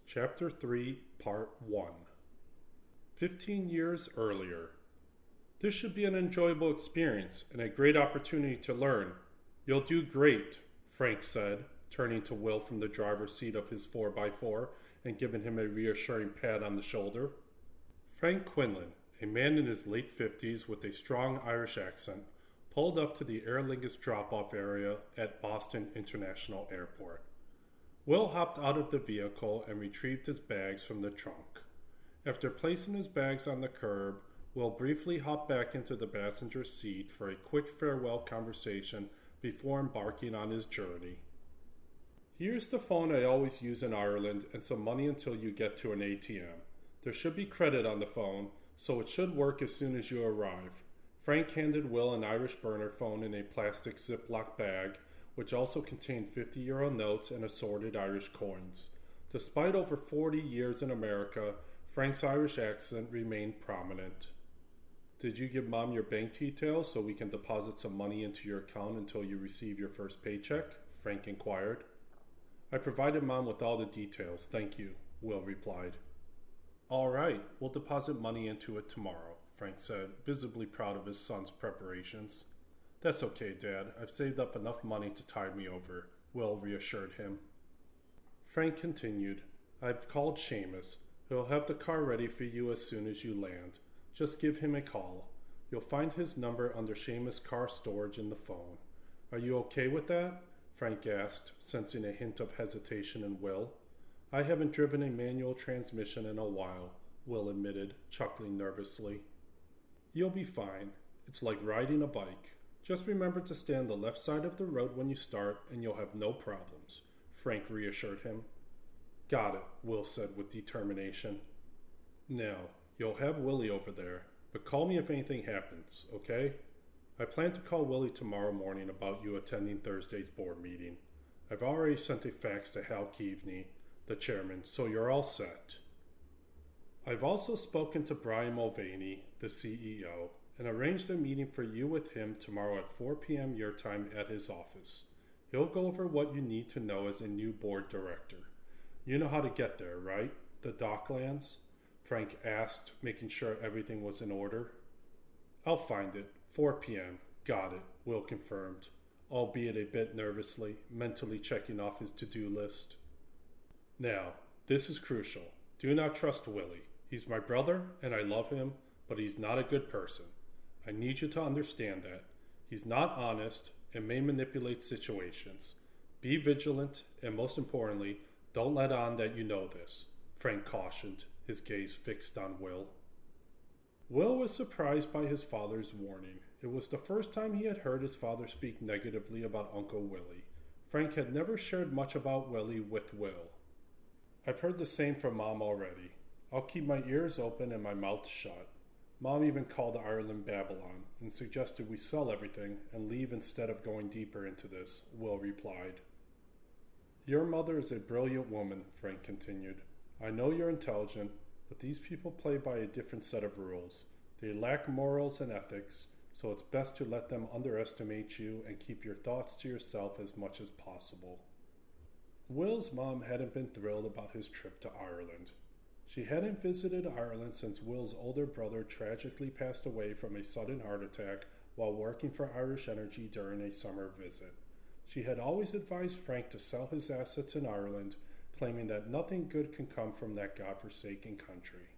Chapter 3, Part 1. 15 years earlier. This should be an enjoyable experience and a great opportunity to learn. You'll do great, Frank said, turning to Will from the driver's seat of his 4x4 and giving him a reassuring pat on the shoulder. Frank Quinlan, a man in his late 50s with a strong Irish accent, pulled up to the Aer Lingus drop-off area at Boston International Airport. Will hopped out of the vehicle and retrieved his bags from the trunk. After placing his bags on the curb, Will briefly hopped back into the passenger seat for a quick farewell conversation before embarking on his journey. Here's the phone I always use in Ireland and some money until you get to an ATM. There should be credit on the phone, so it should work as soon as you arrive. Frank handed Will an Irish burner phone in a plastic Ziploc bag, which also contained €50 notes and assorted Irish coins. Despite over 40 years in America, Frank's Irish accent remained prominent. Did you give Mom your bank details so we can deposit some money into your account until you receive your first paycheck? Frank inquired. I provided Mom with all the details, thank you, Will replied. All right, we'll deposit money into it tomorrow, Frank said, visibly proud of his son's preparations. That's okay, Dad. I've saved up enough money to tide me over, Will reassured him. Frank continued, I've called Seamus. He'll have the car ready for you as soon as you land. Just give him a call. You'll find his number under Seamus' car storage in the phone. Are you okay with that? Frank asked, sensing a hint of hesitation in Will. I haven't driven a manual transmission in a while, Will admitted, chuckling nervously. You'll be fine. It's like riding a bike. Just remember to stay on the left side of the road when you start and you'll have no problems, Frank reassured him. Got it, Will said with determination. Now, you'll have Willie over there, but call me if anything happens, okay? I plan to call Willie tomorrow morning about you attending Thursday's board meeting. I've already sent a fax to Hal Keaveney, the chairman, so you're all set. I've also spoken to Brian Mulvaney, the CEO, and arranged a meeting for you with him tomorrow at 4 p.m. your time at his office. He'll go over what you need to know as a new board director. You know how to get there, right? The Docklands? Frank asked, making sure everything was in order. I'll find it. 4 p.m. Got it, Will confirmed, albeit a bit nervously, mentally checking off his to-do list. Now, this is crucial. Do not trust Willie. He's my brother, and I love him, but he's not a good person. I need you to understand that. He's not honest and may manipulate situations. Be vigilant, and most importantly, don't let on that you know this, Frank cautioned, his gaze fixed on Will. Will was surprised by his father's warning. It was the first time he had heard his father speak negatively about Uncle Willie. Frank had never shared much about Willie with Will. I've heard the same from Mom already. I'll keep my ears open and my mouth shut. Mom even called Ireland Babylon and suggested we sell everything and leave instead of going deeper into this, Will replied. Your mother is a brilliant woman, Frank continued. I know you're intelligent, but these people play by a different set of rules. They lack morals and ethics, so it's best to let them underestimate you and keep your thoughts to yourself as much as possible. Will's mom hadn't been thrilled about his trip to Ireland. She hadn't visited Ireland since Will's older brother tragically passed away from a sudden heart attack while working for Irish Energy during a summer visit. She had always advised Frank to sell his assets in Ireland, claiming that nothing good can come from that godforsaken country.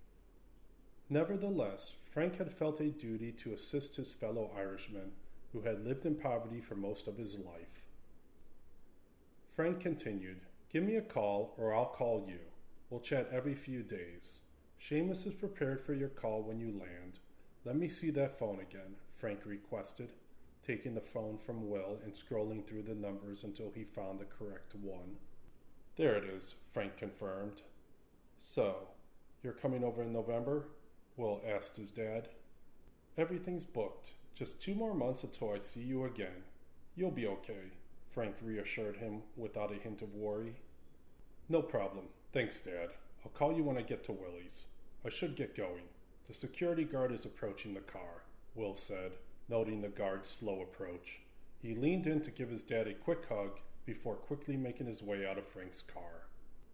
Nevertheless, Frank had felt a duty to assist his fellow Irishmen, who had lived in poverty for most of his life. Frank continued, Give me a call or I'll call you. We'll chat every few days. Seamus is prepared for your call when you land. Let me see that phone again, Frank requested, taking the phone from Will and scrolling through the numbers until he found the correct one. There it is, Frank confirmed. So, you're coming over in November? Will asked his dad. Everything's booked. Just 2 more months until I see you again. You'll be okay, Frank reassured him without a hint of worry. No problem. Thanks, Dad. I'll call you when I get to Willie's. I should get going. The security guard is approaching the car, Will said, noting the guard's slow approach. He leaned in to give his dad a quick hug before quickly making his way out of Frank's car.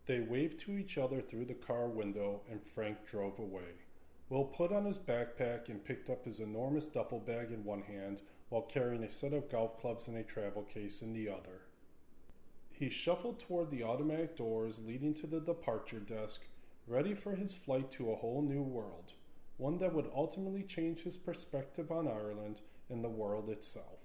They waved to each other through the car window, and Frank drove away. Will put on his backpack and picked up his enormous duffel bag in one hand while carrying a set of golf clubs and a travel case in the other. He shuffled toward the automatic doors leading to the departure desk, ready for his flight to a whole new world, one that would ultimately change his perspective on Ireland and the world itself.